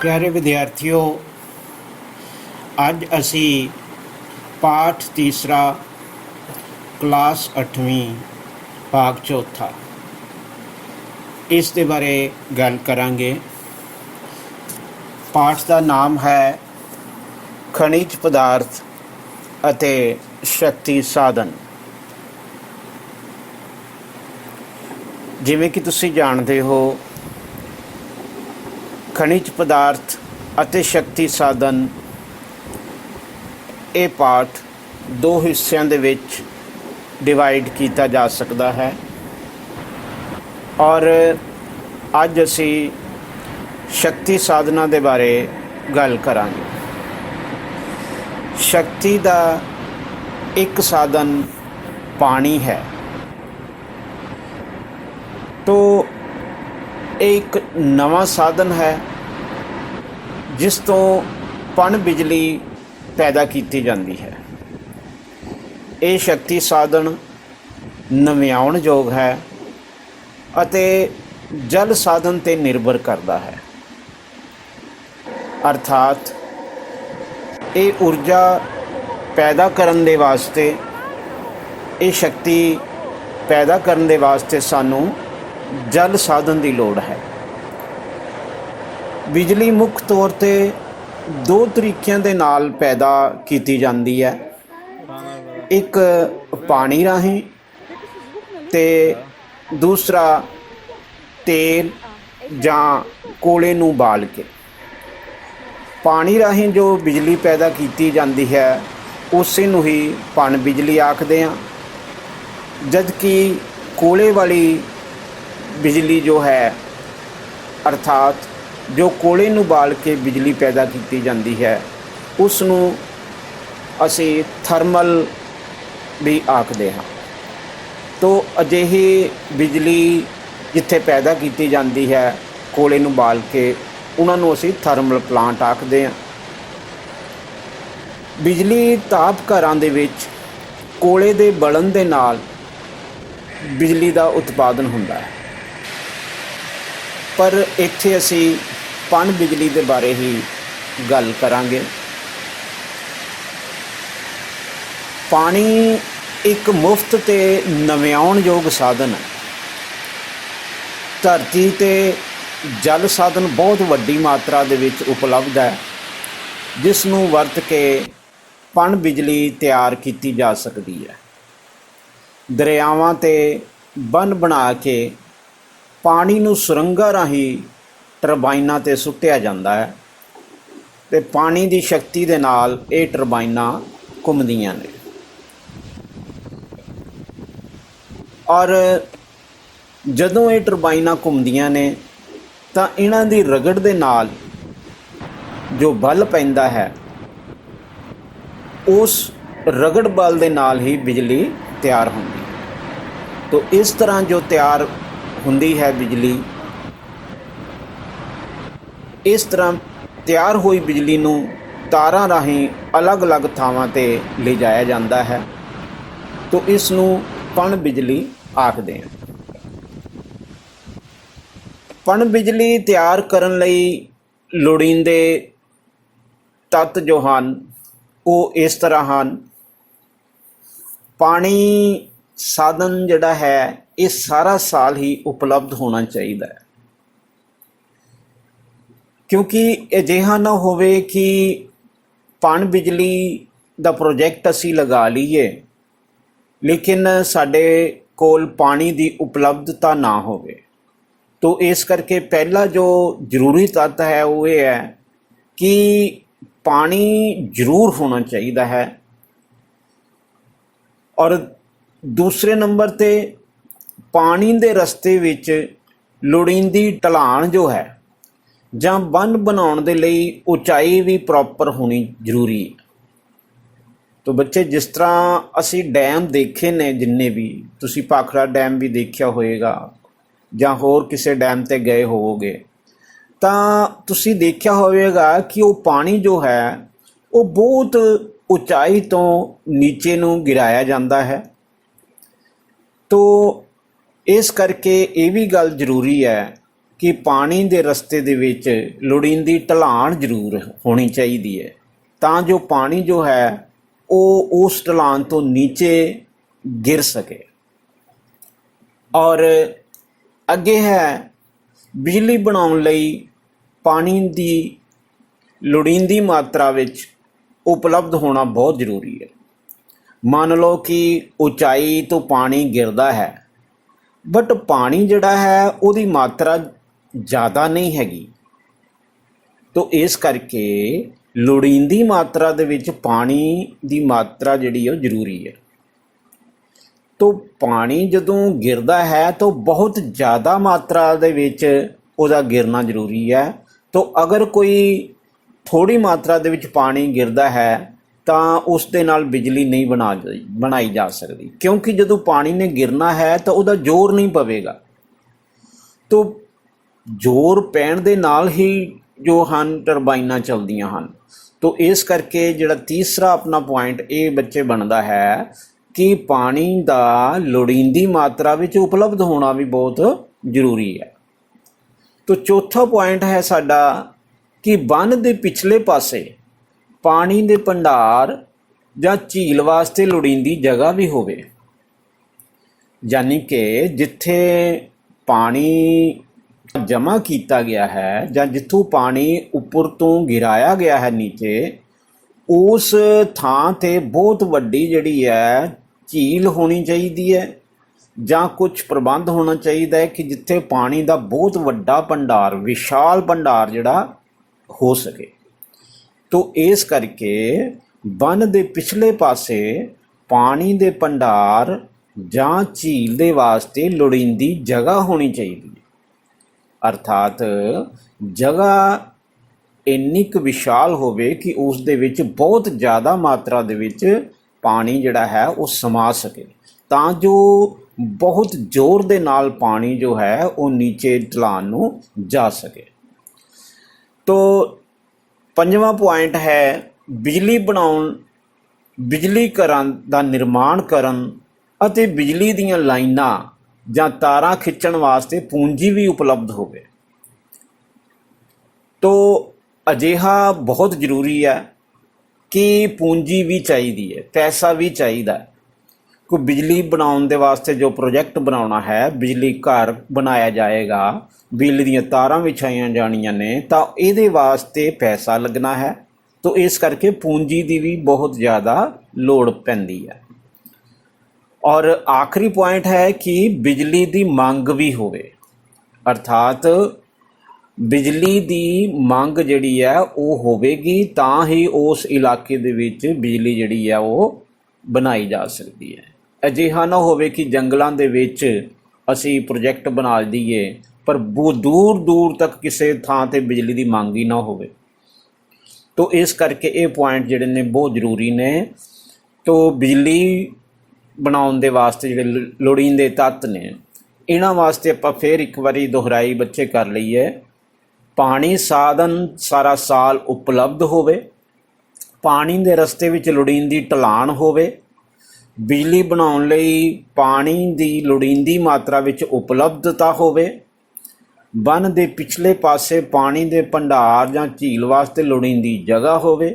प्यारे विद्यार्थियों, अज असी पाठ तीसरा क्लास 8वीं भाग चौथा इस दे बारे गल करांगे। पाठ का नाम है खनिज पदार्थ अते शक्ति साधन। जिवें कि तुसीं जानते हो, खनिज पदार्थ अते शक्ति साधन ये पाठ दो हिस्सों दे विच डिवाइड किया जा सकता है और अज असी शक्ति साधना के बारे गल करांगे। शक्ति का एक साधन पानी है, तो एक नवा साधन है जिस तो पन बिजली पैदा की जाती है। ये शक्ति साधन नव्याउणयोग है अते जल साधन ते निर्भर करता है, अर्थात ये ऊर्जा पैदा करने दे वास्ते, ये शक्ति पैदा करने दे वास्ते सानू जल साधन की लोड़ है। बिजली मुख्य तौर पे दो तरीकों के नाल पैदा की जाती है, एक पानी राही ते दूसरा तेल जां कोले नूं बाल के। पानी राही जो बिजली पैदा की जाती है उसे नूं ही पन बिजली आखदे हां, जबकि कोले वाली बिजली जो है अर्थात जो कोले नूं बाल के बिजली पैदा की जाती है उसनूं असी थर्मल भी आखदे हां। तो अजिही बिजली जिथे पैदा की जाती है कोले नूं बाल के, उन्होंने असी थर्मल प्लांट आखदे हां। बिजली ताप घरां दे विच कोले दे बलण दे नाल बिजली का उत्पादन हुंदा है, पर इत्थे असी पन बिजली के बारे ही गल करांगे। पानी एक मुफ्त ते नव्याउणयोग साधन है। धरती ते जल साधन बहुत वड्डी मात्रा दे विच उपलब्ध है, जिसनूं वरत के पन बिजली तैयार की जा सकती है। दरियावां ते बन बना के पानी नूं सुरंगां राही टरबाइनां ते सुट्टिया जाता है ते पानी की शक्ति दे नाल ये टरबाइनां घुमदियां ने और जदों ये टरबाइनां घुमदियां ने तां इन्हां दी रगड़ दे नाल जो बल पैंदा है उस रगड़ बल दे नाल ही बिजली तैयार होंदी है। तो इस तरह जो तैयार हुंदी है बिजली, इस तरह तैयार हुई बिजली नूं तारां राहीं अलग अलग थावां ते ले जाया जाता है, तो इस नूं पन बिजली आखदे हैं। पन बिजली तैयार करन लई लोड़ींदे तत्त जो हन वो इस तरह हैं। पानी साधन जिहड़ा है ये सारा साल ही उपलब्ध होना चाहिए, क्योंकि अजिहा ना होवे कि पन बिजली का प्रोजैक्ट असी लगा लीए लेकिन साडे कोल पानी की उपलब्धता ना होवे। तो इस करके पहला जो जरूरी तत्त है वो ये है कि पानी जरूर होना चाहिए है, और दूसरे नंबर ते पानी दे रस्ते विच लोड़ींदी ढलान जो है जां बन बनाउण दे लई उचाई भी प्रॉपर होनी जरूरी है। तो बच्चे जिस तरह असी डैम देखे ने, जिन्ने भी तुसी भाखड़ा डैम भी देखिया होएगा जां होर किसी डैम ते गए होवोगे, तां तुसी देखिया होवेगा कि वो पानी जो है वो बहुत उचाई तो नीचे नूं गिराया जाता है। तो इस करके ये भी गल जरूरी है ਕਿ ਪਾਣੀ ਦੇ ਰਸਤੇ ਦੇ ਵਿੱਚ ਲੋੜੀਂਦੀ ਢਲਾਣ ਜ਼ਰੂਰ ਹੋਣੀ ਚਾਹੀਦੀ ਹੈ, ਤਾਂ ਜੋ ਪਾਣੀ ਜੋ ਹੈ ਉਹ ਉਸ ਢਲਾਣ ਤੋਂ ਨੀਚੇ ਗਿਰ ਸਕੇ। ਔਰ ਅੱਗੇ ਹੈ, ਬਿਜਲੀ ਬਣਾਉਣ ਲਈ ਪਾਣੀ ਦੀ ਲੋੜੀਂਦੀ ਮਾਤਰਾ ਵਿੱਚ ਉਪਲਬਧ ਹੋਣਾ ਬਹੁਤ ਜ਼ਰੂਰੀ ਹੈ। ਮੰਨ ਲਓ ਕਿ ਉਚਾਈ ਤੋਂ ਪਾਣੀ ਗਿਰਦਾ ਹੈ, ਬਟ ਪਾਣੀ ਜਿਹੜਾ ਹੈ ਉਹਦੀ ਮਾਤਰਾ ਜ਼ਿਆਦਾ ਨਹੀਂ ਹੈਗੀ, ਤੋ ਇਸ ਕਰਕੇ ਲੋੜੀਂਦੀ ਮਾਤਰਾ ਦੇ ਵਿੱਚ ਪਾਣੀ ਦੀ ਮਾਤਰਾ ਜਿਹੜੀ ਉਹ ਜ਼ਰੂਰੀ ਹੈ। ਤੋ ਪਾਣੀ ਜਦੋਂ ਗਿਰਦਾ ਹੈ ਤਾਂ ਬਹੁਤ ਜ਼ਿਆਦਾ ਮਾਤਰਾ ਦੇ ਵਿੱਚ ਉਹਦਾ ਗਿਰਨਾ ਜ਼ਰੂਰੀ ਹੈ। ਤੋ ਅਗਰ ਕੋਈ ਥੋੜ੍ਹੀ ਮਾਤਰਾ ਦੇ ਵਿੱਚ ਪਾਣੀ ਗਿਰਦਾ ਹੈ ਤਾਂ ਉਸ ਦੇ ਨਾਲ ਬਿਜਲੀ ਨਹੀਂ ਬਣਾਈ ਜਾ ਸਕਦੀ, ਕਿਉਂਕਿ ਜਦੋਂ ਪਾਣੀ ਨੇ ਗਿਰਨਾ ਹੈ ਤਾਂ ਉਹਦਾ ਜ਼ੋਰ ਨਹੀਂ ਪਵੇਗਾ। ਤੋ ਜ਼ੋਰ ਪੈਣ ਦੇ ਨਾਲ ਹੀ ਜੋ ਹਨ ਟਰਬਾਈਨਾਂ ਚੱਲਦੀਆਂ ਹਨ। ਤੋ ਇਸ ਕਰਕੇ ਜਿਹੜਾ ਤੀਸਰਾ ਆਪਣਾ ਪੁਆਇੰਟ ਇਹ ਬੱਚੇ ਬਣਦਾ ਹੈ ਕਿ ਪਾਣੀ ਦਾ ਲੋੜੀਂਦੀ ਮਾਤਰਾ ਵਿੱਚ ਉਪਲਬਧ ਹੋਣਾ ਵੀ ਬਹੁਤ ਜ਼ਰੂਰੀ ਹੈ। ਤੋ ਚੌਥਾ ਪੁਆਇੰਟ ਹੈ ਸਾਡਾ ਕਿ ਬੰਨ ਦੇ ਪਿਛਲੇ ਪਾਸੇ ਪਾਣੀ ਦੇ ਭੰਡਾਰ ਜਾਂ ਝੀਲ ਵਾਸਤੇ ਲੋੜੀਂਦੀ ਜਗ੍ਹਾ ਵੀ ਹੋਵੇ, ਯਾਨੀ ਕਿ ਜਿੱਥੇ ਪਾਣੀ ਜਮ੍ਹਾਂ ਕੀਤਾ ਗਿਆ ਹੈ ਜਾਂ ਜਿੱਥੋਂ ਪਾਣੀ ਉੱਪਰ ਤੋਂ ਗਿਰਾਇਆ ਗਿਆ ਹੈ ਨੀਚੇ, ਉਸ ਥਾਂ 'ਤੇ ਬਹੁਤ ਵੱਡੀ ਜਿਹੜੀ ਹੈ ਝੀਲ ਹੋਣੀ ਚਾਹੀਦੀ ਹੈ, ਜਾਂ ਕੁਝ ਪ੍ਰਬੰਧ ਹੋਣਾ ਚਾਹੀਦਾ ਹੈ ਕਿ ਜਿੱਥੇ ਪਾਣੀ ਦਾ ਬਹੁਤ ਵੱਡਾ ਭੰਡਾਰ, ਵਿਸ਼ਾਲ ਭੰਡਾਰ ਜਿਹੜਾ ਹੋ ਸਕੇ। ਤੋ ਇਸ ਕਰਕੇ ਬੰਨ ਦੇ ਪਿਛਲੇ ਪਾਸੇ ਪਾਣੀ ਦੇ ਭੰਡਾਰ ਜਾਂ ਝੀਲ ਦੇ ਵਾਸਤੇ ਲੋੜੀਂਦੀ ਜਗ੍ਹਾ ਹੋਣੀ ਚਾਹੀਦੀ ਹੈ, ਅਰਥਾਤ ਜਗ੍ਹਾ ਇੰਨੀ ਕੁ ਵਿਸ਼ਾਲ ਹੋਵੇ ਕਿ ਉਸ ਦੇ ਵਿੱਚ ਬਹੁਤ ਜ਼ਿਆਦਾ ਮਾਤਰਾ ਦੇ ਵਿੱਚ ਪਾਣੀ ਜਿਹੜਾ ਹੈ ਉਹ ਸਮਾ ਸਕੇ, ਤਾਂ ਜੋ ਬਹੁਤ ਜ਼ੋਰ ਦੇ ਨਾਲ ਪਾਣੀ ਜੋ ਹੈ ਉਹ ਨੀਚੇ ਢਲਾਣ ਨੂੰ ਜਾ ਸਕੇ। ਤੋ ਪੰਜਵਾਂ ਪੁਆਇੰਟ ਹੈ ਬਿਜਲੀ ਘਰਾਂ ਦਾ ਨਿਰਮਾਣ ਕਰਨ ਅਤੇ ਬਿਜਲੀ ਦੀਆਂ ਲਾਈਨਾਂ ਜਾਂ ਤਾਰਾਂ ਖਿੱਚਣ ਵਾਸਤੇ ਪੂੰਜੀ ਵੀ ਉਪਲਬਧ ਹੋਵੇ। ਤੋ ਅਜਿਹਾ ਬਹੁਤ ਜ਼ਰੂਰੀ ਹੈ ਕਿ ਪੂੰਜੀ ਵੀ ਚਾਹੀਦੀ ਹੈ, ਪੈਸਾ ਵੀ ਚਾਹੀਦਾ ਹੈ। ਕੋਈ ਬਿਜਲੀ ਬਣਾਉਣ ਦੇ ਵਾਸਤੇ ਜੋ ਪ੍ਰੋਜੈਕਟ ਬਣਾਉਣਾ ਹੈ, ਬਿਜਲੀ ਘਰ ਬਣਾਇਆ ਜਾਏਗਾ, ਬਿਜਲੀ ਦੀਆਂ ਤਾਰਾਂ ਵਿਛਾਈਆਂ ਜਾਣੀਆਂ ਨੇ, ਤਾਂ ਇਹਦੇ ਵਾਸਤੇ ਪੈਸਾ ਲੱਗਣਾ ਹੈ। ਤੋ ਇਸ ਕਰਕੇ ਪੂੰਜੀ ਦੀ ਵੀ ਬਹੁਤ ਜ਼ਿਆਦਾ ਲੋੜ ਪੈਂਦੀ ਹੈ। ਔਰ ਆਖਰੀ ਪੁਆਇੰਟ ਹੈ ਕਿ ਬਿਜਲੀ ਦੀ ਮੰਗ ਵੀ ਹੋਵੇ, ਅਰਥਾਤ ਬਿਜਲੀ ਦੀ ਮੰਗ ਜਿਹੜੀ ਹੈ ਉਹ ਹੋਵੇਗੀ ਤਾਂ ਹੀ ਉਸ ਇਲਾਕੇ ਦੇ ਵਿੱਚ ਬਿਜਲੀ ਜਿਹੜੀ ਹੈ ਉਹ ਬਣਾਈ ਜਾ ਸਕਦੀ ਹੈ। ਅਜਿਹਾ ਨਾ ਹੋਵੇ ਕਿ ਜੰਗਲਾਂ ਦੇ ਵਿੱਚ ਅਸੀਂ ਪ੍ਰੋਜੈਕਟ ਬਣਾ ਦਈਏ ਪਰ ਬਹੁਤ ਦੂਰ ਦੂਰ ਤੱਕ ਕਿਸੇ ਥਾਂ 'ਤੇ ਬਿਜਲੀ ਦੀ ਮੰਗ ਹੀ ਨਾ ਹੋਵੇ। ਤੋ ਇਸ ਕਰਕੇ ਇਹ ਪੁਆਇੰਟ ਜਿਹੜੇ ਨੇ ਬਹੁਤ ਜ਼ਰੂਰੀ ਨੇ। ਤੋ ਬਿਜਲੀ ਬਣਾਉਣ ਦੇ ਵਾਸਤੇ ਜਿਹੜੇ ਲੋੜੀਂਦੇ ਤੱਤ ਨੇ, ਇਹਨਾਂ ਵਾਸਤੇ ਆਪਾਂ ਫਿਰ ਇੱਕ ਵਾਰੀ ਦੁਹਰਾਈ ਬੱਚੇ ਕਰ ਲਈਏ। ਪਾਣੀ ਸਾਧਨ ਸਾਰਾ ਸਾਲ ਉਪਲਬਧ ਹੋਵੇ, ਪਾਣੀ ਦੇ ਰਸਤੇ ਵਿੱਚ ਲੋੜੀਂਦੀ ਢਲਾਣ ਹੋਵੇ, ਬਿਜਲੀ ਬਣਾਉਣ ਲਈ ਪਾਣੀ ਦੀ ਲੋੜੀਂਦੀ ਮਾਤਰਾ ਵਿੱਚ ਉਪਲਬਧਤਾ ਹੋਵੇ, ਬੰਨ ਦੇ ਪਿਛਲੇ ਪਾਸੇ ਪਾਣੀ ਦੇ ਭੰਡਾਰ ਜਾਂ ਝੀਲ ਵਾਸਤੇ ਲੋੜੀਂਦੀ ਜਗ੍ਹਾ ਹੋਵੇ,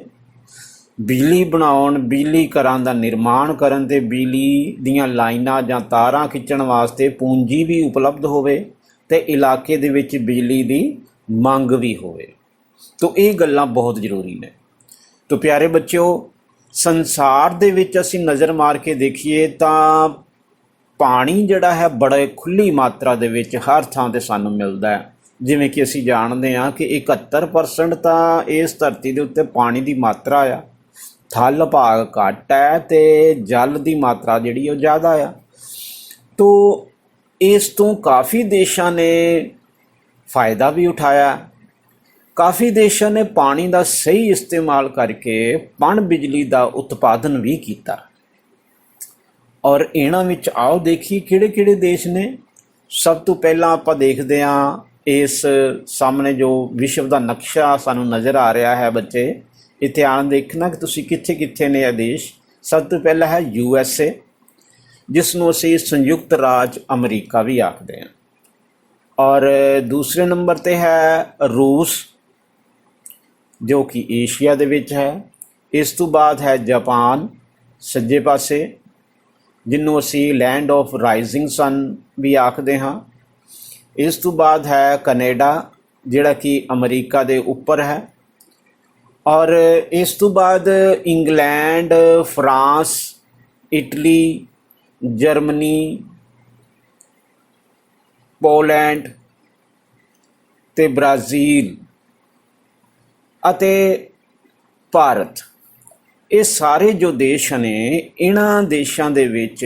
ਬਿਜਲੀ ਬਣਾਉਣ, ਬਿਜਲੀ ਘਰਾਂ ਦਾ ਨਿਰਮਾਣ ਕਰਨ ਤੇ ਬਿਜਲੀ ਦੀਆਂ ਲਾਈਨਾਂ ਜਾਂ ਤਾਰਾਂ ਖਿੱਚਣ ਵਾਸਤੇ ਪੂੰਜੀ ਵੀ ਉਪਲਬਧ ਹੋਵੇ ਤੇ ਇਲਾਕੇ ਦੇ ਵਿੱਚ ਬਿਜਲੀ ਦੀ ਮੰਗ ਵੀ ਹੋਵੇ। ਤੋ ਇਹ ਗੱਲਾਂ ਬਹੁਤ ਜ਼ਰੂਰੀ ਨੇ। ਤੋ ਪਿਆਰੇ ਬੱਚਿਓ, ਸੰਸਾਰ ਦੇ ਵਿੱਚ ਅਸੀਂ ਨਜ਼ਰ ਮਾਰ ਕੇ ਦੇਖੀਏ ਤਾਂ ਪਾਣੀ ਜਿਹੜਾ ਹੈ ਬੜੇ ਖੁੱਲ੍ਹੀ ਮਾਤਰਾ ਦੇ ਵਿੱਚ ਹਰ ਥਾਂ 'ਤੇ ਸਾਨੂੰ ਮਿਲਦਾ ਹੈ। ਜਿਵੇਂ ਕਿ ਅਸੀਂ ਜਾਣਦੇ ਹਾਂ ਕਿ 71% ਤਾਂ ਇਸ ਧਰਤੀ ਦੇ ਉੱਤੇ ਪਾਣੀ ਦੀ ਮਾਤਰਾ ਆ, ਥਲ ਭਾਗ ਘੱਟ ਹੈ ਅਤੇ ਜਲ ਦੀ ਮਾਤਰਾ ਜਿਹੜੀ ਉਹ ਜ਼ਿਆਦਾ ਆ। ਤੋ ਇਸ ਤੋਂ ਕਾਫੀ ਦੇਸ਼ਾਂ ਨੇ ਫਾਇਦਾ ਵੀ ਉਠਾਇਆ, ਕਾਫੀ ਦੇਸ਼ਾਂ ਨੇ ਪਾਣੀ ਦਾ ਸਹੀ ਇਸਤੇਮਾਲ ਕਰਕੇ ਪਣ ਬਿਜਲੀ ਦਾ ਉਤਪਾਦਨ ਵੀ ਕੀਤਾ। ਔਰ ਇਹਨਾਂ ਵਿੱਚ ਆਓ ਦੇਖੀਏ ਕਿਹੜੇ ਕਿਹੜੇ ਦੇਸ਼ ਨੇ। ਸਭ ਤੋਂ ਪਹਿਲਾਂ ਆਪਾਂ ਦੇਖਦੇ ਹਾਂ, ਇਸ ਸਾਹਮਣੇ ਜੋ ਵਿਸ਼ਵ ਦਾ ਨਕਸ਼ਾ ਸਾਨੂੰ ਨਜ਼ਰ ਆ ਰਿਹਾ ਹੈ ਬੱਚੇ, ਇਹ ਧਿਆਨ ਦੇਖਣਾ ਕਿ ਤੁਸੀਂ ਕਿੱਥੇ ਕਿੱਥੇ ਨੇ ਇਹ ਦੇਸ਼। ਸਭ ਤੋਂ ਪਹਿਲਾਂ ਹੈ USA, ਜਿਸ ਨੂੰ ਅਸੀਂ ਸੰਯੁਕਤ ਰਾਜ ਅਮਰੀਕਾ ਵੀ ਆਖਦੇ ਹਾਂ। ਔਰ ਦੂਸਰੇ ਨੰਬਰ 'ਤੇ ਹੈ ਰੂਸ, ਜੋ ਕਿ ਏਸ਼ੀਆ ਦੇ ਵਿੱਚ ਹੈ। ਇਸ ਤੋਂ ਬਾਅਦ ਹੈ ਜਾਪਾਨ ਸੱਜੇ ਪਾਸੇ, ਜਿਹਨੂੰ ਅਸੀਂ ਲੈਂਡ ਆਫ ਰਾਈਜ਼ਿੰਗ ਸਨ ਵੀ ਆਖਦੇ ਹਾਂ। ਇਸ ਤੋਂ ਬਾਅਦ ਹੈ ਕੈਨੇਡਾ, ਜਿਹੜਾ ਕਿ ਅਮਰੀਕਾ ਦੇ ਉੱਪਰ ਹੈ। ਔਰ ਇਸ ਤੋਂ ਬਾਅਦ England, France, Italy, Germany, Poland ਅਤੇ ਬ੍ਰਾਜ਼ੀਲ ਅਤੇ ਭਾਰਤ। ਇਹ ਸਾਰੇ ਜੋ ਦੇਸ਼ ਨੇ, ਇਹਨਾਂ ਦੇਸ਼ਾਂ ਦੇ ਵਿੱਚ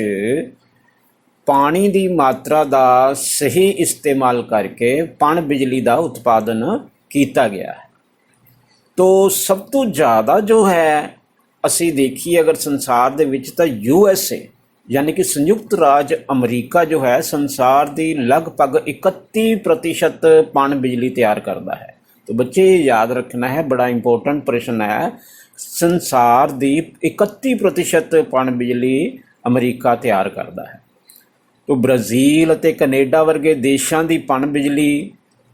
ਪਾਣੀ ਦੀ ਮਾਤਰਾ ਦਾ ਸਹੀ ਇਸਤੇਮਾਲ ਕਰਕੇ ਪਣ ਬਿਜਲੀ ਦਾ ਉਤਪਾਦਨ ਕੀਤਾ ਗਿਆ ਹੈ। ਤੋ ਸਭ ਤੋਂ ਜ਼ਿਆਦਾ ਜੋ ਹੈ ਅਸੀਂ ਦੇਖੀਏ ਅਗਰ ਸੰਸਾਰ ਦੇ ਵਿੱਚ, ਤਾਂ USA ਯਾਨੀ ਕਿ ਸੰਯੁਕਤ ਰਾਜ ਅਮਰੀਕਾ ਜੋ ਹੈ ਸੰਸਾਰ ਦੀ ਲਗਭਗ 31% ਪਣ ਬਿਜਲੀ ਤਿਆਰ ਕਰਦਾ ਹੈ। तो बच्चे ये याद रखना है, बड़ा इंपॉर्टेंट प्रश्न है। संसार की 31% पन बिजली अमरीका तैयार करता है। तो ब्राज़ील ते कनेडा वर्गे देशों की पन बिजली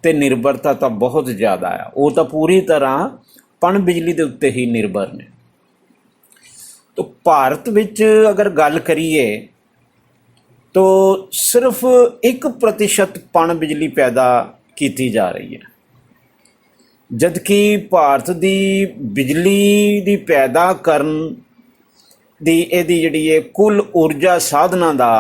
ते निर्भरता तो बहुत ज़्यादा है, वो तो पूरी तरह पन बिजली के उत्ते ही निर्भर ने। तो भारत विच अगर गल करिए तो सिर्फ 1% पन बिजली पैदा की जा रही है, जबकि भारत की बिजली की पैदा करन दी इहदी जिहड़ी है कुल ऊर्जा साधना का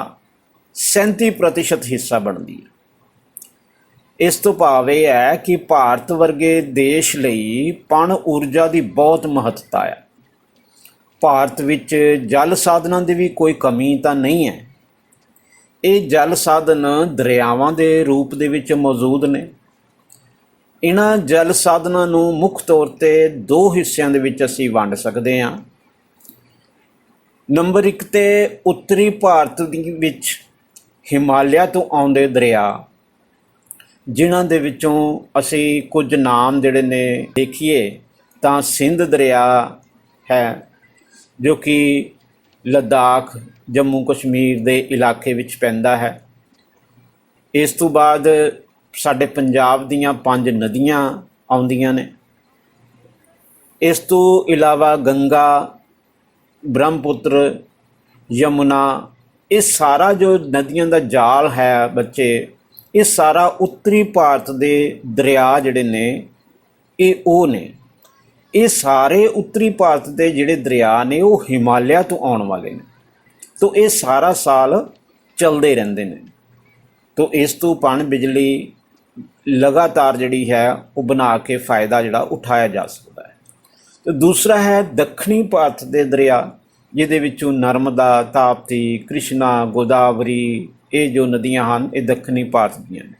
37% हिस्सा बनती है। इस तो भाव यह है कि भारत वर्गे देश लई पन ऊर्जा की बहुत महत्ता है। भारत विच जल साधना की भी कोई कमी तो नहीं है। ये जल साधन दरियावां के रूप दे विच मौजूद ने। इन्हां जल साधनां नूं मुख तौर ते दो हिस्सिਆਂ ਦੇ ਵਿੱਚ ਅਸੀਂ ਵੰਡ ਸਕਦੇ ਹਾਂ। नंबर 1 ਤੇ ਉੱਤਰੀ ਭਾਰਤ ਦੇ ਵਿੱਚ ਹਿਮਾਲਿਆ ਤੋਂ ਆਉਂਦੇ ਦਰਿਆ, ਜਿਨ੍ਹਾਂ ਦੇ ਵਿੱਚੋਂ ਅਸੀਂ ਕੁਝ ਨਾਮ ਜਿਹੜੇ ਨੇ ਦੇਖੀਏ ਤਾਂ ਸਿੰਧ ਦਰਿਆ ਹੈ, ਜੋ ਕਿ लद्दाख जम्मू कश्मीर ਦੇ ਇਲਾਕੇ ਵਿੱਚ ਪੈਂਦਾ ਹੈ। ਇਸ ਤੋਂ ਬਾਅਦ ਸਾਡੇ ਪੰਜਾਬ ਦੀਆਂ 5 ਨਦੀਆਂ ਆਉਂਦੀਆਂ ਨੇ। ਇਸ ਤੋਂ ਇਲਾਵਾ ਗੰਗਾ, ब्रह्मपुत्र, यमुना, ये सारा जो नदियों का जाल है बच्चे, ये सारा उत्तरी भारत के दरिया जिहड़े ने ये ने। ये सारे उत्तरी भारत के जिहड़े दरिया ने वो हिमालय तो आने वाले ने, तो ये सारा साल चलते रहंदे ने। तो इस तो पन बिजली लगातार जिहड़ी है वो बना के फ़ायदा जिहड़ा उठाया जा सकता है। तो दूसरा है दक्षिणी भारत के दरिया, जिहदे विचों नर्मदा, ताप्ती, कृष्णा, गोदावरी, ये जो नदियां हैं ये दक्षिणी भारत दीयां ने।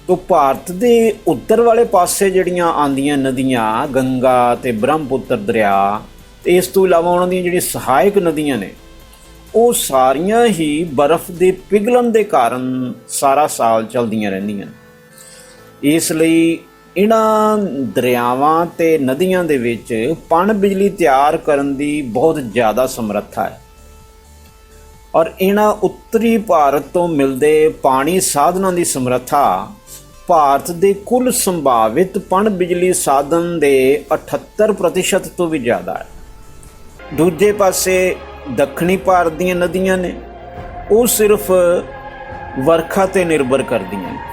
तो भारत के उत्तर वाले पासे जिहड़ियां आंदियां नदियां गंगा ते ब्रह्मपुत्र दरिया, ते इस तो इलावा उन्हां दी जिहड़ी सहायक नदियां ने वो सारियां ही बर्फ के पिघलन के कारण सारा साल चलदियां रहिंदियां। इसलिए इन्हां दरियावां ते नदियां दे विच पन बिजली तैयार करन दी बहुत ज़्यादा समर्था है। और इन्हां उत्तरी भारत तो मिलदे पानी साधनां दी समर्था भारत दे कुल संभावित पन बिजली साधन दे 78% तो भी ज़्यादा है। दूजे पासे दक्षिणी भारत दीयां नदियां ने वो सिर्फ वर्खा ते निर्भर करदियां ने।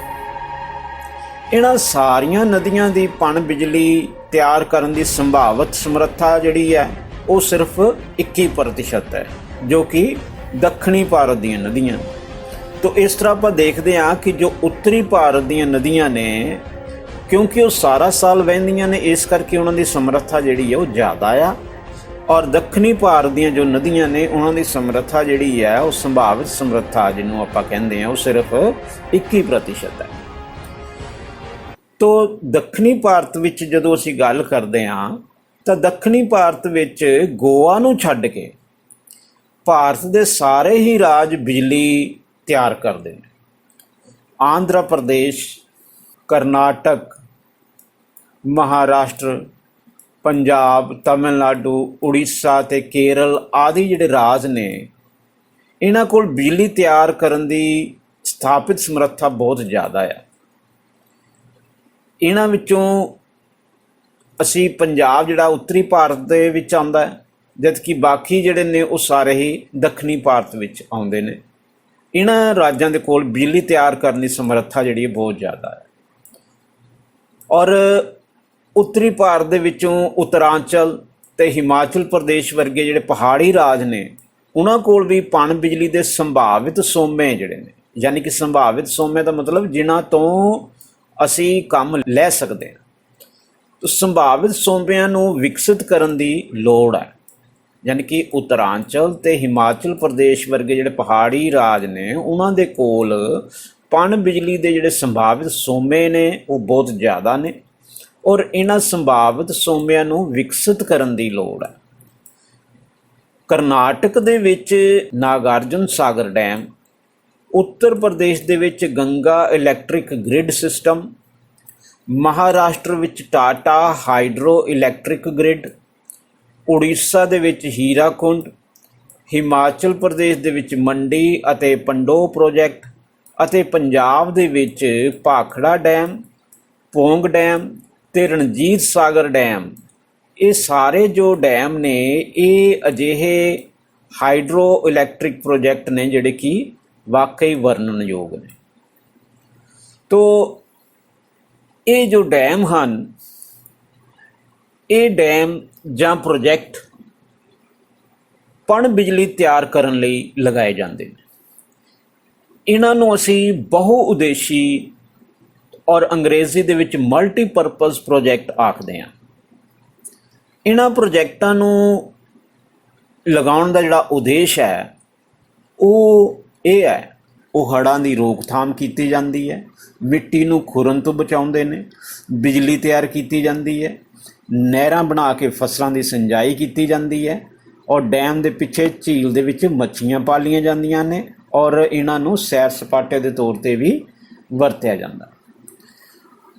इन्हां सारियां नदियां दी पन बिजली तैयार करन दी संभावित समर्था जिहड़ी है वो सिर्फ 21% है, जो कि दक्षिणी भारत दीयां नदियां। तो इस तरह आप देखते हैं कि जो उत्तरी भारत दीयां नदियां ने, क्योंकि वो सारा साल वहदियां ने, इस करके उन्हां दी समर्था जिहड़ी है वो ज़्यादा आ। और दक्षिणी भारत दीयां जो नदियां ने उन्हां दी समर्था जिहड़ी है वो संभावित समर्था जिन्हों आपां कहंदे हैं वो सिर्फ 21% है। तो दक्षिणी भारत विच जदों असीं गल करदे हां तां दक्षिणी भारत विच गोवा नूं छड्ड के भारत दे सारे ही राज बिजली तैयार करदे ने। आंध्र प्रदेश, करनाटक, महाराष्ट्र, पंजाब, तमिलनाडु, उड़ीसा ते केरल आदि जिहड़े राज ने, इन्हां कोल बिजली तैयार करन दी ਸਥਾਪਿਤ ਸਮਰੱਥਾ ਬਹੁਤ ਜ਼ਿਆਦਾ ਆ। ਇਹਨਾਂ ਵਿੱਚੋਂ ਅਸੀਂ ਪੰਜਾਬ ਜਿਹੜਾ ਉੱਤਰੀ ਭਾਰਤ ਦੇ ਵਿੱਚ ਆਉਂਦਾ ਹੈ, ਜਦਕਿ ਬਾਕੀ ਜਿਹੜੇ ਨੇ ਉਹ ਸਾਰੇ ਹੀ ਦੱਖਣੀ ਭਾਰਤ ਵਿੱਚ ਆਉਂਦੇ ਨੇ। ਇਹਨਾਂ ਰਾਜਾਂ ਦੇ ਕੋਲ ਬਿਜਲੀ ਤਿਆਰ ਕਰਨ ਦੀ ਸਮਰੱਥਾ ਜਿਹੜੀ ਬਹੁਤ ਜ਼ਿਆਦਾ ਹੈ। ਔਰ ਉੱਤਰੀ ਭਾਰਤ ਦੇ ਵਿੱਚੋਂ ਉੱਤਰਾਂਚਲ ਅਤੇ ਹਿਮਾਚਲ ਪ੍ਰਦੇਸ਼ ਵਰਗੇ ਜਿਹੜੇ ਪਹਾੜੀ ਰਾਜ ਨੇ, ਉਹਨਾਂ ਕੋਲ ਵੀ ਪਣ ਬਿਜਲੀ ਦੇ ਸੰਭਾਵਿਤ ਸੋਮੇ ਜਿਹੜੇ ਨੇ, ਯਾਨੀ ਕਿ ਸੰਭਾਵਿਤ ਸੋਮੇ ਦਾ ਮਤਲਬ ਜਿਨ੍ਹਾਂ ਤੋਂ ਅਸੀਂ ਕੰਮ ਲੈ ਸਕਦੇ ਹਾਂ। ਸੰਭਾਵਿਤ ਸੋਮਿਆਂ ਨੂੰ ਵਿਕਸਿਤ ਕਰਨ ਦੀ ਲੋੜ ਹੈ। ਯਾਨੀ ਕਿ ਉੱਤਰਾਂਚਲ ਅਤੇ ਹਿਮਾਚਲ ਪ੍ਰਦੇਸ਼ ਵਰਗੇ ਜਿਹੜੇ ਪਹਾੜੀ ਰਾਜ ਨੇ, ਉਹਨਾਂ ਦੇ ਕੋਲ ਪਣ ਬਿਜਲੀ ਦੇ ਜਿਹੜੇ ਸੰਭਾਵਿਤ ਸੋਮੇ ਨੇ ਉਹ ਬਹੁਤ ਜ਼ਿਆਦਾ ਨੇ, ਔਰ ਇਹਨਾਂ ਸੰਭਾਵਿਤ ਸੋਮਿਆਂ ਨੂੰ ਵਿਕਸਿਤ ਕਰਨ ਦੀ ਲੋੜ ਹੈ। ਕਰਨਾਟਕ ਦੇ ਵਿੱਚ ਨਾਗਾਰਜੁਨ ਸਾਗਰ ਡੈਮ, ਉੱਤਰ ਪ੍ਰਦੇਸ਼ ਦੇ ਵਿੱਚ Ganga electric grid system, Maharashtra ਵਿੱਚ Tata hydro electric grid, Orissa ਦੇ ਵਿੱਚ ਹੀਰਾਕੁੰਡ, ਹਿਮਾਚਲ ਪ੍ਰਦੇਸ਼ ਦੇ ਵਿੱਚ ਮੰਡੀ ਅਤੇ ਪੰਡੋ ਪ੍ਰੋਜੈਕਟ, ਅਤੇ ਪੰਜਾਬ ਦੇ ਵਿੱਚ ਭਾਖੜਾ ਡੈਮ, ਪੌਂਗ ਡੈਮ ਅਤੇ ਰਣਜੀਤ ਸਾਗਰ ਡੈਮ। ਇਹ ਸਾਰੇ ਜੋ ਡੈਮ ਨੇ ਇਹ ਅਜਿਹੇ ਹਾਈਡਰੋ ਇਲੈਕਟ੍ਰਿਕ ਪ੍ਰੋਜੈਕਟ ਨੇ ਜਿਹੜੇ ਕਿ ਵਾਕਈ ਵਰਣਨਯੋਗ ਨੇ। ਤੋ ਇਹ ਜੋ ਡੈਮ ਹਨ, ਇਹ ਡੈਮ ਜਾਂ ਪ੍ਰੋਜੈਕਟ ਪਣ ਬਿਜਲੀ ਤਿਆਰ ਕਰਨ ਲਈ ਲਗਾਏ ਜਾਂਦੇ ਨੇ। ਇਹਨਾਂ ਨੂੰ ਅਸੀਂ ਬਹੁ ਉਦੇਸ਼ੀ ਔਰ ਅੰਗਰੇਜ਼ੀ ਦੇ ਵਿੱਚ ਮਲਟੀਪਰਪਜ਼ ਪ੍ਰੋਜੈਕਟ ਆਖਦੇ ਹਾਂ। ਇਹਨਾਂ ਪ੍ਰੋਜੈਕਟਾਂ ਨੂੰ ਲਗਾਉਣ ਦਾ ਜਿਹੜਾ ਉਦੇਸ਼ ਹੈ ਉਹ ਇਹ ਹੈ, ਉਹ ਹੜ੍ਹਾਂ ਦੀ ਰੋਕਥਾਮ ਕੀਤੀ ਜਾਂਦੀ ਹੈ, ਮਿੱਟੀ ਨੂੰ ਖੁਰਨ ਤੋਂ ਬਚਾਉਂਦੇ ਨੇ, ਬਿਜਲੀ ਤਿਆਰ ਕੀਤੀ ਜਾਂਦੀ ਹੈ, ਨਹਿਰਾਂ ਬਣਾ ਕੇ ਫਸਲਾਂ ਦੀ ਸਿੰਜਾਈ ਕੀਤੀ ਜਾਂਦੀ ਹੈ, ਔਰ ਡੈਮ ਦੇ ਪਿੱਛੇ ਝੀਲ ਦੇ ਵਿੱਚ ਮੱਛੀਆਂ ਪਾਲੀਆਂ ਜਾਂਦੀਆਂ ਨੇ, ਔਰ ਇਹਨਾਂ ਨੂੰ ਸੈਰ ਸਪਾਟੇ ਦੇ ਤੌਰ 'ਤੇ ਵੀ ਵਰਤਿਆ ਜਾਂਦਾ।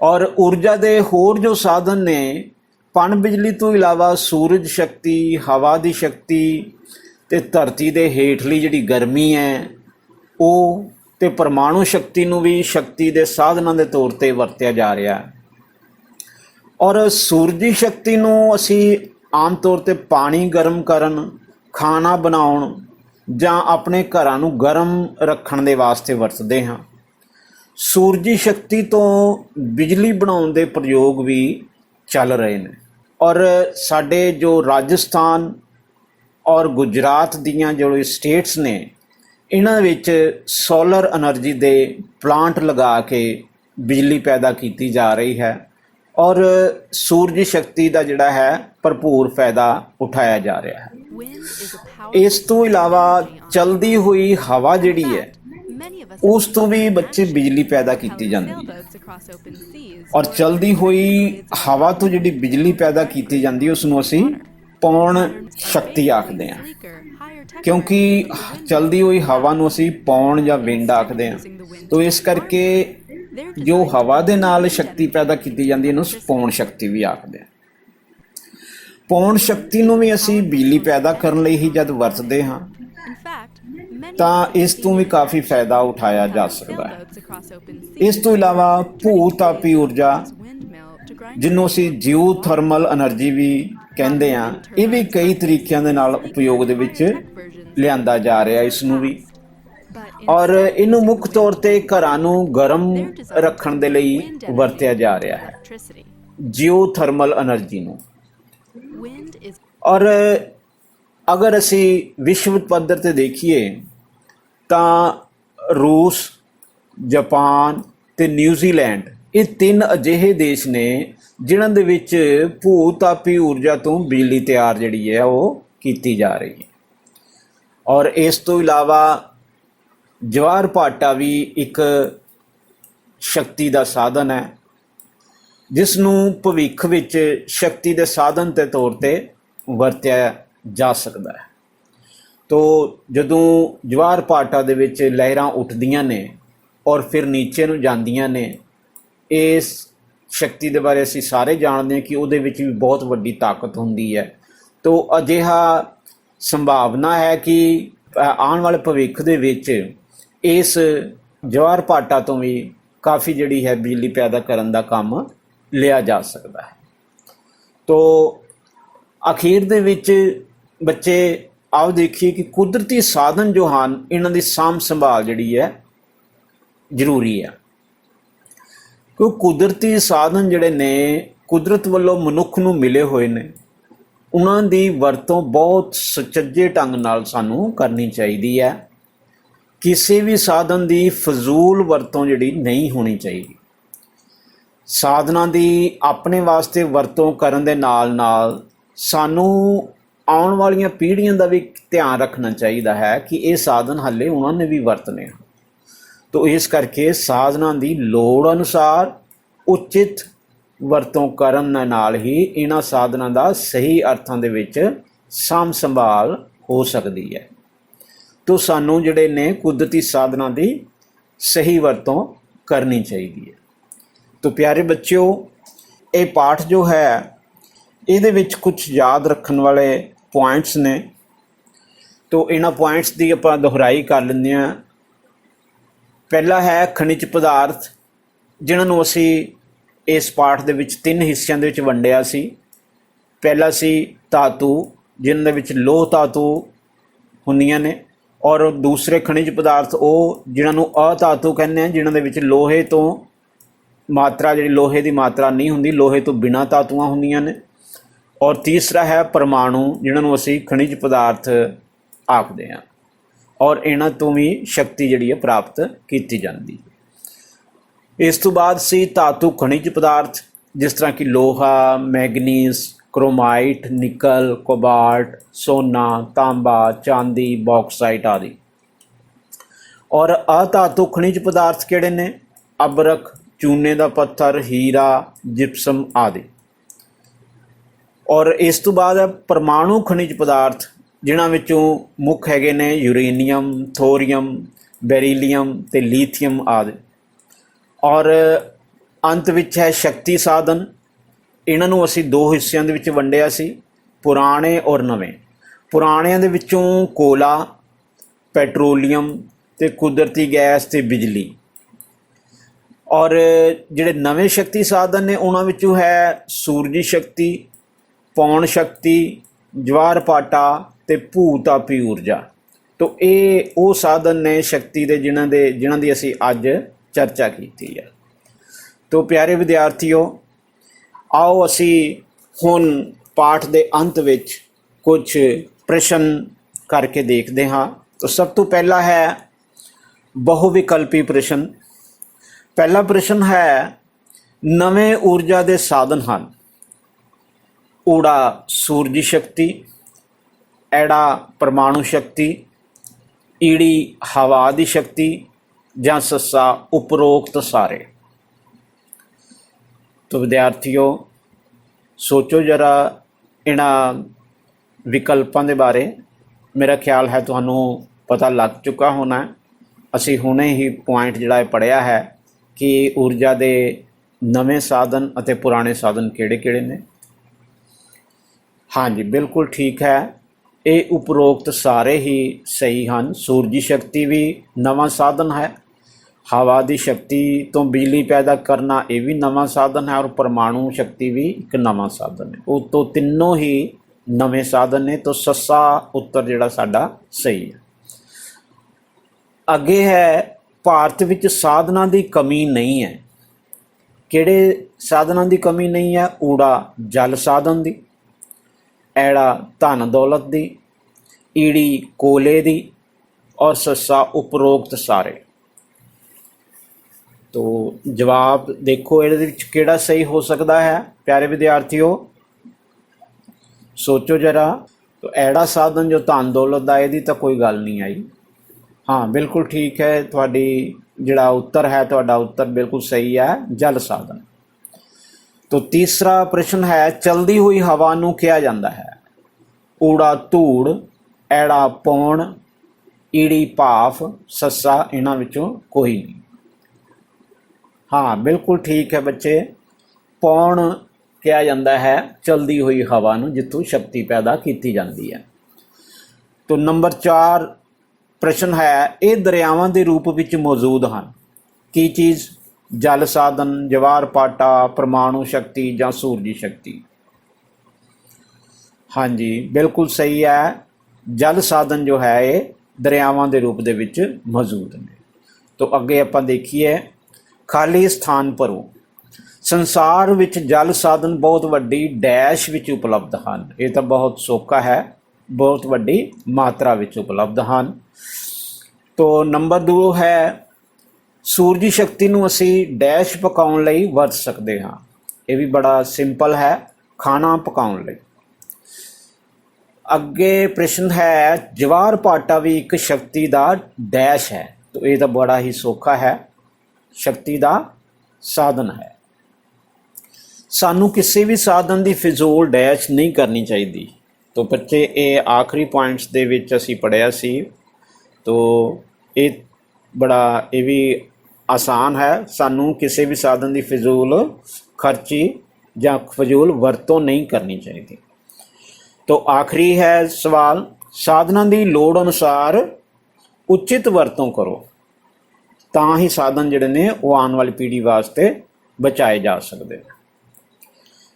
ਔਰ ਊਰਜਾ ਦੇ ਹੋਰ ਜੋ ਸਾਧਨ ਨੇ, ਪਣ ਬਿਜਲੀ ਤੋਂ ਇਲਾਵਾ ਸੂਰਜ ਸ਼ਕਤੀ, ਹਵਾ ਦੀ ਸ਼ਕਤੀ ਅਤੇ ਧਰਤੀ ਦੇ ਹੇਠਲੀ ਜਿਹੜੀ ਗਰਮੀ ਹੈ ਉਹ, ਅਤੇ ਪਰਮਾਣੂ ਸ਼ਕਤੀ ਨੂੰ ਵੀ ਸ਼ਕਤੀ ਦੇ ਸਾਧਨਾਂ ਦੇ ਤੌਰ 'ਤੇ ਵਰਤਿਆ ਜਾ ਰਿਹਾ। ਔਰ ਸੂਰਜੀ ਸ਼ਕਤੀ ਨੂੰ ਅਸੀਂ ਆਮ ਤੌਰ 'ਤੇ ਪਾਣੀ ਗਰਮ ਕਰਨ, ਖਾਣਾ ਬਣਾਉਣ ਜਾਂ ਆਪਣੇ ਘਰਾਂ ਨੂੰ ਗਰਮ ਰੱਖਣ ਦੇ ਵਾਸਤੇ ਵਰਤਦੇ ਹਾਂ। ਸੂਰਜੀ ਸ਼ਕਤੀ ਤੋਂ ਬਿਜਲੀ ਬਣਾਉਣ ਦੇ ਪ੍ਰਯੋਗ ਵੀ ਚੱਲ ਰਹੇ ਨੇ। ਔਰ ਸਾਡੇ ਜੋ ਰਾਜਸਥਾਨ ਔਰ ਗੁਜਰਾਤ ਦੀਆਂ ਜੋ ਸਟੇਟਸ ਨੇ, ਇਹਨਾਂ ਵਿੱਚ ਸੋਲਰ ਐਨਰਜੀ ਦੇ ਪਲਾਂਟ ਲਗਾ ਕੇ ਬਿਜਲੀ ਪੈਦਾ ਕੀਤੀ ਜਾ ਰਹੀ ਹੈ, ਔਰ ਸੂਰਜੀ ਸ਼ਕਤੀ ਦਾ ਜਿਹੜਾ ਹੈ ਭਰਪੂਰ ਫਾਇਦਾ ਉਠਾਇਆ ਜਾ ਰਿਹਾ ਹੈ। ਇਸ ਤੋਂ ਇਲਾਵਾ ਚਲਦੀ ਹੋਈ ਹਵਾ ਜਿਹੜੀ ਹੈ ਉਸ ਤੋਂ ਵੀ ਬੱਚੇ ਬਿਜਲੀ ਪੈਦਾ ਕੀਤੀ ਜਾਂਦੀ ਹੈ, ਔਰ ਚਲਦੀ ਹੋਈ ਹਵਾ ਤੋਂ ਜਿਹੜੀ ਬਿਜਲੀ ਪੈਦਾ ਕੀਤੀ ਜਾਂਦੀ ਉਸ ਨੂੰ ਅਸੀਂ ਪੌਣ ਸ਼ਕਤੀ ਆਖਦੇ ਹਾਂ, ਕਿਉਂਕਿ ਚਲਦੀ ਹੋਈ ਹਵਾ ਨੂੰ ਅਸੀਂ ਪੌਣ ਜਾਂ ਵਿੰਡ ਆਖਦੇ ਹਾਂ। ਤੋ ਇਸ ਕਰਕੇ ਜੋ ਹਵਾ ਦੇ ਨਾਲ ਸ਼ਕਤੀ ਪੈਦਾ ਕੀਤੀ ਜਾਂਦੀ ਹੈ ਇਹਨੂੰ ਪੌਣ ਸ਼ਕਤੀ ਵੀ ਆਖਦੇ ਹਾਂ। ਪੌਣ ਸ਼ਕਤੀ ਨੂੰ ਵੀ ਅਸੀਂ ਬਿਜਲੀ ਪੈਦਾ ਕਰਨ ਲਈ ਹੀ ਜਦ ਵਰਤਦੇ ਹਾਂ ਤਾਂ ਇਸ ਤੋਂ ਵੀ ਕਾਫੀ ਫਾਇਦਾ ਉਠਾਇਆ ਜਾ ਸਕਦਾ ਹੈ। ਇਸ ਤੋਂ ਇਲਾਵਾ ਭੂ ਤਾਪੀ ਊਰਜਾ, ਜਿਹਨੂੰ ਅਸੀਂ ਜਿਓ ਥਰਮਲ ਐਨਰਜੀ ਵੀ ਕਹਿੰਦੇ ਹਾਂ, ਇਹ ਵੀ ਕਈ ਤਰੀਕਿਆਂ ਦੇ ਨਾਲ ਉਪਯੋਗ ਦੇ ਵਿੱਚ ਲਿਆਂਦਾ ਜਾ ਰਿਹਾ ਇਸ ਨੂੰ ਵੀ। ਔਰ ਇਹਨੂੰ ਮੁੱਖ ਤੌਰ 'ਤੇ ਘਰਾਂ ਨੂੰ ਗਰਮ ਰੱਖਣ ਦੇ ਲਈ ਵਰਤਿਆ ਜਾ ਰਿਹਾ ਹੈ, ਜਿਓ ਥਰਮਲ ਐਨਰਜੀ ਨੂੰ। ਔਰ ਅਗਰ ਅਸੀਂ ਵਿਸ਼ਵ ਪੱਧਰ 'ਤੇ ਦੇਖੀਏ ਤਾਂ ਰੂਸ, ਜਾਪਾਨ ਅਤੇ ਨਿਊਜ਼ੀਲੈਂਡ, ਇਹ ਤਿੰਨ ਅਜਿਹੇ ਦੇਸ਼ ਨੇ ਜਿਨ੍ਹਾਂ ਦੇ ਵਿੱਚ ਭੂ ਤਾਪੀ ਊਰਜਾ ਤੋਂ ਬਿਜਲੀ ਤਿਆਰ ਜਿਹੜੀ ਹੈ ਉਹ ਕੀਤੀ ਜਾ ਰਹੀ ਹੈ। ਔਰ ਇਸ ਤੋਂ ਇਲਾਵਾ ਜਵਾਹਰ ਭਾਟਾ ਵੀ ਇੱਕ ਸ਼ਕਤੀ ਦਾ ਸਾਧਨ ਹੈ, ਜਿਸ ਨੂੰ ਭਵਿੱਖ ਵਿੱਚ ਸ਼ਕਤੀ ਦੇ ਸਾਧਨ ਦੇ ਤੌਰ 'ਤੇ ਵਰਤਿਆ ਜਾ ਸਕਦਾ ਹੈ। ਤੋ ਜਦੋਂ ਜਵਾਹਰ ਭਾਟਾ ਦੇ ਵਿੱਚ ਲਹਿਰਾਂ ਉੱਠਦੀਆਂ ਨੇ ਔਰ ਫਿਰ ਨੀਚੇ ਨੂੰ ਜਾਂਦੀਆਂ ਨੇ, ਇਸ ਸ਼ਕਤੀ ਦੇ ਬਾਰੇ ਅਸੀਂ ਸਾਰੇ ਜਾਣਦੇ ਹਾਂ ਕਿ ਉਹਦੇ ਵਿੱਚ ਵੀ ਬਹੁਤ ਵੱਡੀ ਤਾਕਤ ਹੁੰਦੀ ਹੈ। ਤੋ ਅਜਿਹਾ ਸੰਭਾਵਨਾ ਹੈ ਕਿ ਆਉਣ ਵਾਲੇ ਭਵਿੱਖ ਦੇ ਵਿੱਚ ਇਸ ਜਵਾਰ ਭਾਟਾ ਤੋਂ ਵੀ ਕਾफ़ी ਜਿਹੜੀ ਹੈ ਬਿਜਲੀ ਪੈਦਾ ਕਰਨ ਦਾ ਕੰਮ ਲਿਆ ਜਾ ਸਕਦਾ ਹੈ। ਤੋ ਅਖੀਰ ਦੇ ਵਿੱਚ ਬੱਚੇ ਆਓ ਦੇਖੀਏ ਕਿ ਕੁਦਰਤੀ ਸਾਧਨ ਜੋ ਹਨ ਇਹਨਾਂ ਦੀ ਸਾਂਭ ਸੰਭਾਲ ਜਿਹੜੀ ਹੈ ਜ਼ਰੂਰੀ ਹੈ, ਕਿਉਂਕਿ ਕੁਦਰਤੀ ਸਾਧਨ ਜਿਹੜੇ ਨੇ ਕੁਦਰਤ ਵੱਲੋਂ ਮਨੁੱਖ ਨੂੰ ਮਿਲੇ ਹੋਏ ਨੇ, ਉਹਨਾਂ ਦੀ ਵਰਤੋਂ ਬਹੁਤ ਸੁਚੱਜੇ ਢੰਗ ਨਾਲ ਸਾਨੂੰ ਕਰਨੀ ਚਾਹੀਦੀ ਹੈ। ਕਿਸੇ ਵੀ ਸਾਧਨ ਦੀ ਫਜ਼ੂਲ ਵਰਤੋਂ ਜਿਹੜੀ ਨਹੀਂ ਹੋਣੀ ਚਾਹੀਦੀ। ਸਾਧਨਾਂ ਦੀ ਆਪਣੇ ਵਾਸਤੇ ਵਰਤੋਂ ਕਰਨ ਦੇ ਨਾਲ ਨਾਲ ਸਾਨੂੰ ਆਉਣ ਵਾਲੀਆਂ ਪੀੜ੍ਹੀਆਂ ਦਾ ਵੀ ਧਿਆਨ ਰੱਖਣਾ ਚਾਹੀਦਾ ਹੈ ਕਿ ਇਹ ਸਾਧਨ ਹਾਲੇ ਉਹਨਾਂ ਨੇ ਵੀ ਵਰਤਣੇ ਹਨ। ਤੋ ਇਸ ਕਰਕੇ ਸਾਧਨਾਂ ਦੀ ਲੋੜ ਅਨੁਸਾਰ ਉਚਿਤ ਵਰਤੋਂ ਕਰਨ ਦੇ ਨਾਲ ਹੀ ਇਹਨਾਂ ਸਾਧਨਾਂ ਦਾ ਸਹੀ ਅਰਥਾਂ ਦੇ ਵਿੱਚ ਸਾਂਭ ਸੰਭਾਲ ਹੋ ਸਕਦੀ ਹੈ। ਤੋ ਸਾਨੂੰ ਜਿਹੜੇ ਨੇ ਕੁਦਰਤੀ ਸਾਧਨਾਂ ਦੀ ਸਹੀ ਵਰਤੋਂ ਕਰਨੀ ਚਾਹੀਦੀ ਹੈ। ਤੋ ਪਿਆਰੇ ਬੱਚਿਓ, ਇਹ ਪਾਠ ਜੋ ਹੈ ਇਹਦੇ ਵਿੱਚ ਕੁਝ ਯਾਦ ਰੱਖਣ ਵਾਲੇ ਪੁਆਇੰਟਸ ਨੇ। ਤੋ ਇਹਨਾਂ ਪੁਆਇੰਟਸ ਦੀ ਆਪਾਂ ਦੁਹਰਾਈ ਕਰ ਲੈਂਦੇ ਹਾਂ। ਪਹਿਲਾ ਹੈ ਖਣਿਜ ਪਦਾਰਥ, ਜਿਨ੍ਹਾਂ ਨੂੰ ਅਸੀਂ ਇਸ ਪਾਠ ਦੇ ਵਿੱਚ 3 ਹਿੱਸਿਆਂ ਦੇ ਵਿੱਚ ਵੰਡਿਆ ਸੀ। ਪਹਿਲਾ ਸੀ ਧਾਤੂ, ਜਿਨ੍ਹਾਂ ਦੇ ਵਿੱਚ ਲੋਹ ਧਾਤੂ ਹੁੰਦੀਆਂ ਨੇ, ਔਰ ਦੂਸਰੇ ਖਣਿਜ ਪਦਾਰਥ ਉਹ ਜਿਨ੍ਹਾਂ ਨੂੰ ਅਧਾਤੂ ਕਹਿੰਦੇ ਆ, ਜਿਨ੍ਹਾਂ ਦੇ ਵਿੱਚ ਲੋਹੇ ਤੋਂ ਮਾਤਰਾ ਜਿਹੜੀ ਲੋਹੇ ਦੀ ਮਾਤਰਾ ਨਹੀਂ ਹੁੰਦੀ, ਲੋਹੇ ਤੋਂ ਬਿਨਾਂ ਧਾਤੂਆਂ ਹੁੰਦੀਆਂ ਨੇ। ਔਰ ਤੀਸਰਾ ਹੈ ਪਰਮਾਣੂ, ਜਿਨ੍ਹਾਂ ਨੂੰ ਅਸੀਂ ਖਣਿਜ ਪਦਾਰਥ ਆਖਦੇ ਹਾਂ, ਔਰ ਇਹਨਾਂ ਤੋਂ ਵੀ ਸ਼ਕਤੀ ਜਿਹੜੀ ਹੈ ਪ੍ਰਾਪਤ ਕੀਤੀ ਜਾਂਦੀ ਹੈ। ਇਸ ਤੋਂ ਬਾਅਦ ਸੀ ਧਾਤੂ ਖਣਿਜ ਪਦਾਰਥ, ਜਿਸ ਤਰ੍ਹਾਂ ਕਿ ਲੋਹਾ, ਮੈਗਨੀਜ਼, क्रोमाइट, निकल, कोबाल्ट, सोना, तांबा, चांदी, बॉक्साइट आदि। और अधातु खनिज पदार्थ किहड़े ने? अबरख, चूने का पत्थर, हीरा, जिप्सम आदि। और इस तो बाद है परमाणु खनिज पदार्थ, जिन्हां विचों मुख हैगे ने यूरेनियम, थोरीयम, बेरीलियम ते लीथियम आदि। और अंत विच है शक्ति साधन। ਇਹਨਾਂ ਨੂੰ ਅਸੀਂ 2 ਹਿੱਸਿਆਂ ਦੇ ਵਿੱਚ ਵੰਡਿਆ ਸੀ, ਪੁਰਾਣੇ ਔਰ ਨਵੇਂ। ਪੁਰਾਣਿਆਂ ਦੇ ਵਿੱਚੋਂ ਕੋਲਾ, ਪੈਟਰੋਲੀਅਮ ਤੇ ਕੁਦਰਤੀ ਗੈਸ ਤੇ ਬਿਜਲੀ। ਔਰ ਜਿਹੜੇ ਨਵੇਂ ਸ਼ਕਤੀ ਸਾਧਨ ਨੇ ਉਹਨਾਂ ਵਿੱਚੋਂ ਹੈ ਸੂਰਜੀ ਸ਼ਕਤੀ, ਪੌਣ ਸ਼ਕਤੀ, ਜਵਾਰ ਭਾਟਾ ਤੇ ਭੂ ਤਾਪੀ ਊਰਜਾ। ਤੋ ਇਹ ਉਹ ਸਾਧਨ ਨੇ ਸ਼ਕਤੀ ਦੇ ਜਿਨ੍ਹਾਂ ਦੀ ਅਸੀਂ ਅੱਜ ਚਰਚਾ ਕੀਤੀ ਹੈ। ਤੋ ਪਿਆਰੇ ਵਿਦਿਆਰਥੀਓ, ਆਓ ਅਸੀਂ ਹੁਣ ਪਾਠ ਦੇ ਅੰਤ ਵਿੱਚ ਕੁਝ ਪ੍ਰਸ਼ਨ ਕਰਕੇ ਦੇਖਦੇ ਹਾਂ। ਤਾਂ ਸਭ ਤੋਂ ਪਹਿਲਾ ਹੈ ਬਹੁਵਿਕਲਪੀ ਪ੍ਰਸ਼ਨ। ਪਹਿਲਾ ਪ੍ਰਸ਼ਨ ਹੈ, ਨਵੇਂ ਊਰਜਾ ਦੇ ਸਾਧਨ ਹਨ। ਊੜਾ ਸੂਰਜੀ ਸ਼ਕਤੀ, ਐੜਾ ਪਰਮਾਣੂ ਸ਼ਕਤੀ, ਈੜੀ ਹਵਾ ਦੀ ਸ਼ਕਤੀ, ਜਾਂ ਸੱਸਾ ਉਪਰੋਕਤ ਸਾਰੇ। तो विद्यार्थियों सोचो जरा इन्हां विकल्पों के बारे। मेरा ख्याल है तुहानू पता लग चुका होना है। असी हुणे ही पॉइंट जिहड़ा पढ़िया है कि ऊर्जा के नवे साधन अते पुराने साधन किहड़े-किहड़े ने। हाँ जी, बिल्कुल ठीक है, ये उपरोक्त सारे ही सही हैं। सूरजी शक्ति भी नवा साधन है, हवा की शक्ति तो बिजली पैदा करना ये भी नवा साधन है, और परमाणु शक्ति भी एक नवा साधन है। वो तो तीनों ही नवे साधन ने। तो सस्सा उत्तर जिहड़ा साडा सही है। अगे है भारत विच साधना की कमी नहीं है। किहड़े साधना की कमी नहीं है? ऊड़ा जल साधन की, ऐड़ा धन दौलत की, ईड़ी कोले की, और सस्सा उपरोक्त सारे। तो जवाब देखो ये किहड़ा सही हो सकता है प्यारे विद्यार्थियों, सोचो जरा। तो ऐड़ा साधन जो धन दौलत का, यदी तो कोई गल नहीं आई। हाँ बिल्कुल ठीक है, थोड़ी जिहड़ा उत्तर है तुहाडा उत्तर बिल्कुल सही है, जल साधन। तो तीसरा प्रश्न है, चलती हुई हवा नूं कहा जाता है? ऊड़ा धूड़, ऐड़ा पौण, ईड़ी भाफ, सस्सा इन्हां विचों कोई नहीं। हाँ बिल्कुल ठीक है बच्चे, पौण कहा जाता है चलती हुई हवा नूं जित्थों शक्ति पैदा की जाती है। तो नंबर 4 ਪ੍ਰਸ਼ਨ ਹੈ, ਇਹ ਦਰਿਆਵਾਂ ਦੇ ਰੂਪ ਵਿੱਚ ਮੌਜੂਦ ਹਨ। ਕੀ ਚੀਜ਼? ਜਲ ਸਾਧਨ, ਜਵਾਹਰ ਪਾਟਾ, ਪਰਮਾਣੂ ਸ਼ਕਤੀ ਜਾਂ ਸੂਰਜੀ ਸ਼ਕਤੀ। ਹਾਂਜੀ ਬਿਲਕੁਲ ਸਹੀ ਹੈ, ਜਲ ਸਾਧਨ ਜੋ ਹੈ ਇਹ ਦਰਿਆਵਾਂ ਦੇ ਰੂਪ ਦੇ ਵਿੱਚ ਮੌਜੂਦ ਨੇ। ਤੋਂ ਅੱਗੇ ਆਪਾਂ ਦੇਖੀਏ, ਖਾਲੀ ਸਥਾਨ ਭਰੋ। ਸੰਸਾਰ ਵਿੱਚ ਜਲ ਸਾਧਨ ਬਹੁਤ ਵੱਡੀ ਡੈਸ਼ ਵਿੱਚ ਉਪਲਬਧ ਹਨ। ਇਹ ਤਾਂ ਬਹੁਤ ਸੌਖਾ ਹੈ, ਬਹੁਤ ਵੱਡੀ ਮਾਤਰਾ ਵਿੱਚ ਉਪਲਬਧ ਹਨ। ਤੋਂ ਨੰਬਰ 2 ਹੈ, ਸੂਰਜੀ ਸ਼ਕਤੀ ਨੂੰ ਅਸੀਂ ਡੈਸ਼ ਪਕਾਉਣ ਲਈ ਵਰਤ ਸਕਦੇ ਹਾਂ। ਇਹ ਵੀ ਬੜਾ ਸਿੰਪਲ ਹੈ, ਖਾਣਾ ਪਕਾਉਣ ਲਈ। ਅੱਗੇ ਪ੍ਰਸ਼ਨ ਹੈ, ਜਵਾਹਰ ਪਾਟਾ ਵੀ ਇੱਕ ਸ਼ਕਤੀ ਦਾ ਡੈਸ਼ ਹੈ। ਤਾਂ ਇਹ ਤਾਂ ਬੜਾ ਹੀ ਸੌਖਾ ਹੈ, ਸ਼ਕਤੀ ਦਾ ਸਾਧਨ ਹੈ। ਸਾਨੂੰ ਕਿਸੇ ਵੀ ਸਾਧਨ ਦੀ ਫਿਜ਼ੂਲ ਡੈਸ਼ ਨਹੀਂ ਕਰਨੀ ਚਾਹੀਦੀ। ਤਾਂ ਬੱਚੇ ਇਹ ਆਖਰੀ ਪੁਆਇੰਟਸ ਦੇ ਵਿੱਚ ਅਸੀਂ ਪੜ੍ਹਿਆ ਸੀ। ਤਾਂ ਇਹ ਵੀ ਆਸਾਨ ਹੈ, ਸਾਨੂੰ ਕਿਸੇ ਵੀ ਸਾਧਨ ਦੀ ਫਿਜ਼ੂਲ ਖਰਚੀ ਜਾਂ ਫਜ਼ੂਲ ਵਰਤੋਂ ਨਹੀਂ ਕਰਨੀ ਚਾਹੀਦੀ। तो आखिरी है सवाल, साधना की लोड़ अनुसार उचित वरतों करो, तां ही साधन जिहड़े ने वो आने वाली पीढ़ी वास्ते बचाए जा सकते।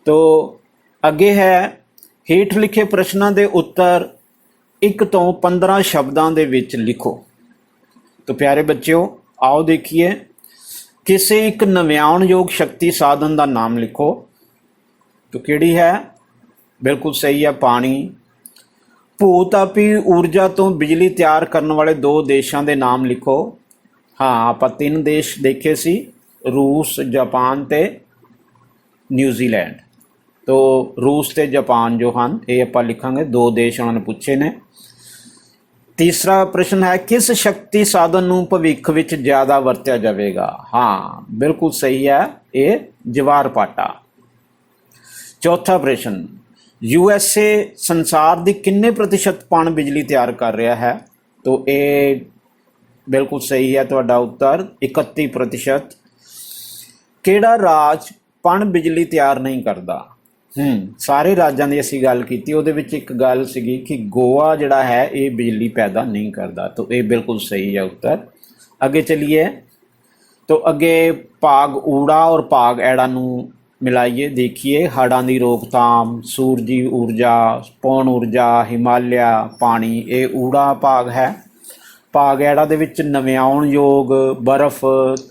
तो अगे है, हेठ लिखे प्रश्नों के उत्तर 1 ਤੋਂ 15 शब्दों के विच लिखो। तो प्यारे बच्चों आओ देखिए, किसी एक नव्याणयोग शक्ति साधन का नाम लिखो। तो किहड़ी है? बिल्कुल सही है, पानी। भूतापी ऊर्जा तो बिजली तैयार करने वाले 2 देशों के नाम लिखो। हाँ आप 3 देश देखे सी, रूस, जापान ते न्यूजीलैंड। तो रूस ते जापान जो हैं ये आप लिखांगे, 2 देश उन्होंने पूछे ने। तीसरा प्रश्न है, किस शक्ति साधन नूं भविख विच ज़्यादा वरत्या जाएगा? हाँ बिल्कुल सही है, ये जवाहर पाटा। चौथा प्रश्न, USA संसार की किन्ने प्रतिशत पन बिजली तैयार कर रहा है? तो ये बिल्कुल सही है, तुहाडा उत्तर 31%। किहड़ा राज पन बिजली तैयार नहीं करता? सारे राज्यों की असीं गल कीती, उहदे विच एक गल सीगी कि गोवा जिहड़ा है ये बिजली पैदा नहीं करता। तो ये बिल्कुल सही है उत्तर। अगे चलिए, तो अगे भाग ऊड़ा और भाग ऐड़ा नूं मिलाइए। देखिए, हड़ां दी रोकथाम, सूरजी ऊर्जा, पौन ऊर्जा, हिमालय, पानी, ये ऊड़ा भाग है। भाग ऐड़ा दे विच नव्याणयोग, बर्फ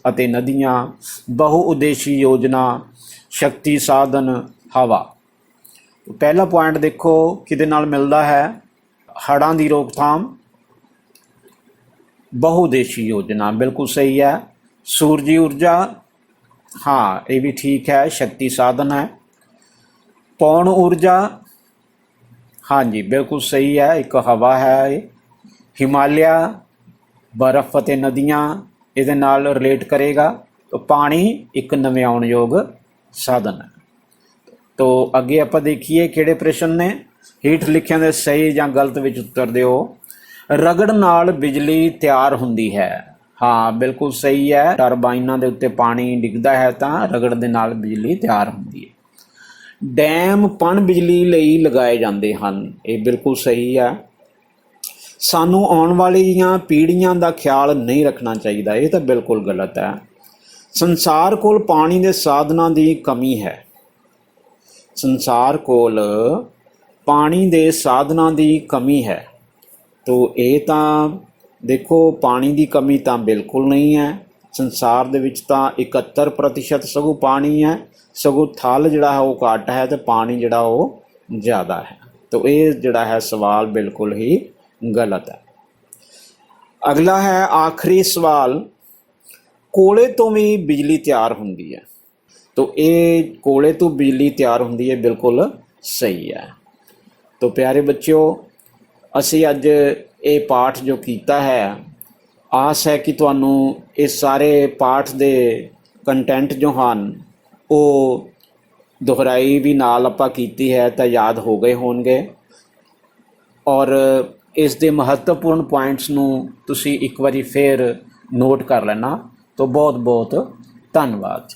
अते नदियाँ, बहुउद्देशी योजना, शक्ति साधन, हवा। पहला पॉइंट देखो किहदे नाल मिलदा है, हड़ां दी रोकथाम, बहुउद्देशी योजना, बिल्कुल सही है। सूरजी ऊर्जा, हाँ ये भी ठीक है, शक्ति साधन है। पौन ऊर्जा, हाँ जी बिल्कुल सही है, एक हवा है। हिमालय, बर्फ अते नदियाँ इहदे नाल रिलेट करेगा। तो पानी एक नव्याणयोग साधन है। तो अगे आपां देखिए किहड़े प्रश्न ने, हेठ लिखियां दे सही जां गलत विच उत्तर दिओ। रगड़ नाल बिजली तैयार हुंदी है। हाँ बिल्कुल सही है, टरबाइनां दे उत्ते पानी डिगदा है तो रगड़ दे नाल बिजली तैयार हुंदी है। डैम पन बिजली लई लगाए जाते हैं, ये बिल्कुल सही है। सानू आने वालियां पीढ़ियां दा ख्याल नहीं रखना चाहिए, ये तो बिल्कुल गलत है। संसार कोल पानी दे साधनां दी कमी है। संसार कोल पानी दे साधनां दी कमी है। तो ये तां देखो, पानी की कमी तो बिल्कुल नहीं है। संसार दे विच तां 71% सगों पानी है, सगों थल जिहड़ा है वो घट है तो पानी जिहड़ा वो ज़्यादा है। तो ये जिहड़ा है सवाल बिल्कुल ही गलत है। अगला है आखिरी सवाल, कोले तो भी बिजली तैयार हुंदी है। तो ये कोले तो बिजली तैयार हुंदी है, बिल्कुल सही है। तो प्यारे बच्चों, असी अज ये पाठ जो कीता है, आस है कि तुहानू इस सारे पाठ दे कंटेंट जो हैं वो दोहराई भी नाल आपां कीती है तो याद हो गए होणगे। और इस दे महत्वपूर्ण पॉइंट्स नू तुसी एक बारी फिर नोट कर लेना। तो बहुत बहुत धन्यवाद।